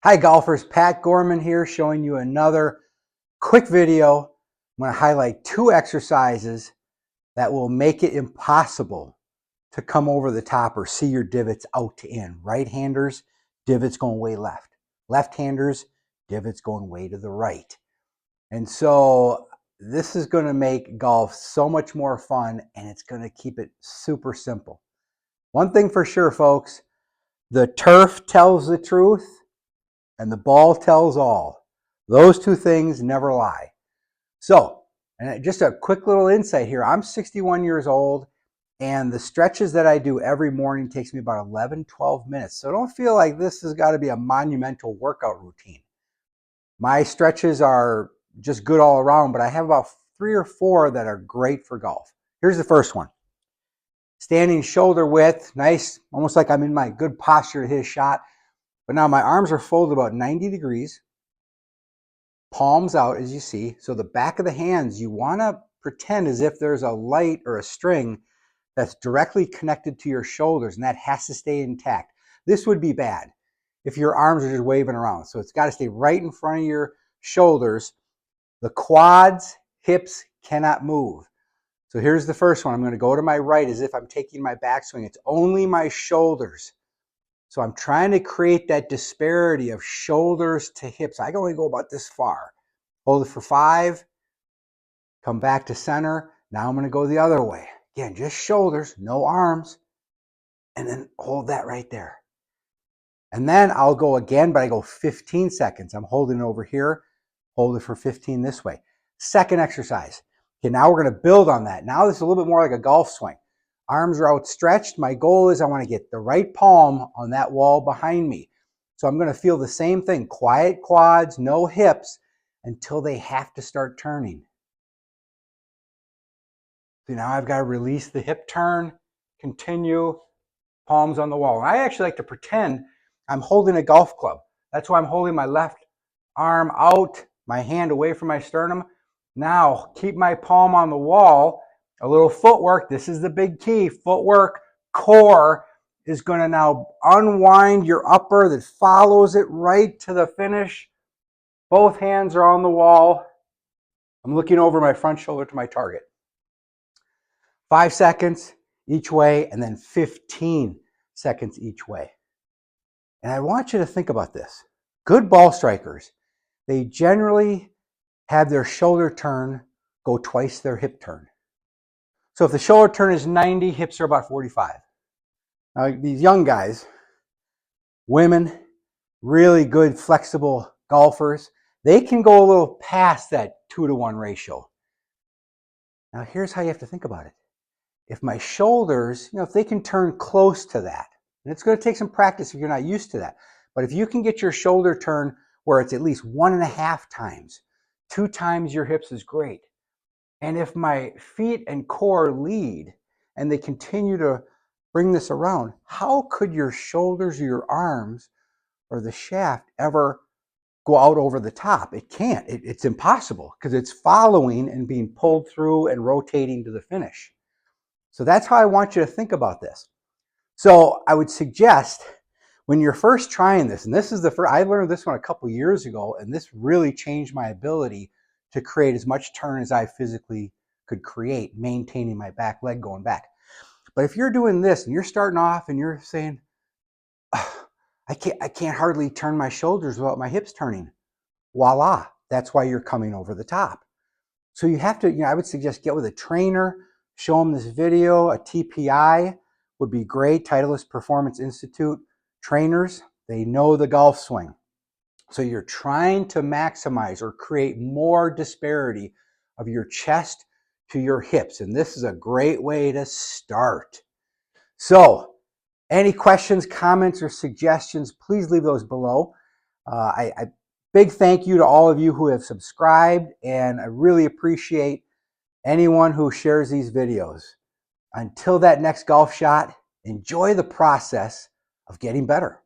Hi golfers, Pat Gorman here showing you another quick video. I'm going to highlight two exercises that will make it impossible to come over the top or see your divots out to in. Right-handers, divots going way left. Left-handers, divots going way to the right. And so this is going to make golf so much more fun, and it's going to keep it super simple. One thing for sure, folks, the turf tells the truth and the ball tells all. Those two things never lie. So, and just a quick little insight here. I'm 61 years old, and the stretches that I do every morning takes me about 11, 12 minutes. So don't feel like this has got to be a monumental workout routine. My stretches are just good all around, but I have about 3 or 4 that are great for golf. Here's the first one. Standing shoulder width, nice, almost like I'm in my good posture to hit a shot. But now my arms are folded about 90 degrees, palms out as you see. So the back of the hands, you want to pretend as if there's a light or a string that's directly connected to your shoulders, and that has to stay intact. This would be bad if your arms are just waving around. So it's got to stay right in front of your shoulders. The quads, hips cannot move. So here's the first one. I'm going to go to my right as if I'm taking my backswing. It's only my shoulders. So I'm trying to create that disparity of shoulders to hips. I can only go about this far. Hold it for 5. Come back to center. Now I'm going to go the other way. Again, just shoulders, no arms. And then hold that right there. And then I'll go again, but I go 15 seconds. I'm holding it over here. Hold it for 15 this way. Second exercise. Okay, now we're going to build on that. Now this is a little bit more like a golf swing. Arms are outstretched. My goal is I want to get the right palm on that wall behind me. So I'm going to feel the same thing. Quiet quads, no hips, until they have to start turning. So now I've got to release the hip turn, continue, palms on the wall. And I actually like to pretend I'm holding a golf club. That's why I'm holding my left arm out, my hand away from my sternum. Now keep my palm on the wall. A little footwork. This is the big key. Footwork, core is going to now unwind your upper that follows it right to the finish. Both hands are on the wall. I'm looking over my front shoulder to my target. 5 seconds each way, and then 15 seconds each way. And I want you to think about this. Good ball strikers, they generally have their shoulder turn go twice their hip turn. So if the shoulder turn is 90, hips are about 45. Now these young guys, women, really good flexible golfers, they can go a little past that 2-to-1 ratio. Now here's how you have to think about it. If my shoulders, if they can turn close to that, and it's going to take some practice if you're not used to that, but if you can get your shoulder turn where it's at least 1.5 times, 2 times your hips is great. And if my feet and core lead and they continue to bring this around, how could your shoulders or your arms or the shaft ever go out over the top? It can't. It's impossible because it's following and being pulled through and rotating to the finish. So that's how I want you to think about this. So I would suggest when you're first trying this, and this is the first, I learned this one a couple years ago, and this really changed my ability to create as much turn as I physically could create, maintaining my back leg going back. But if you're doing this and you're starting off and you're saying, oh, I can't hardly turn my shoulders without my hips turning. Voila, that's why you're coming over the top. So you have to, I would suggest get with a trainer, show them this video. A TPI would be great, Titleist Performance Institute trainers. They know the golf swing. So you're trying to maximize or create more disparity of your chest to your hips. And this is a great way to start. So any questions, comments, or suggestions, please leave those below. Big thank you to all of you who have subscribed, and I really appreciate anyone who shares these videos. Until that next golf shot, enjoy the process of getting better.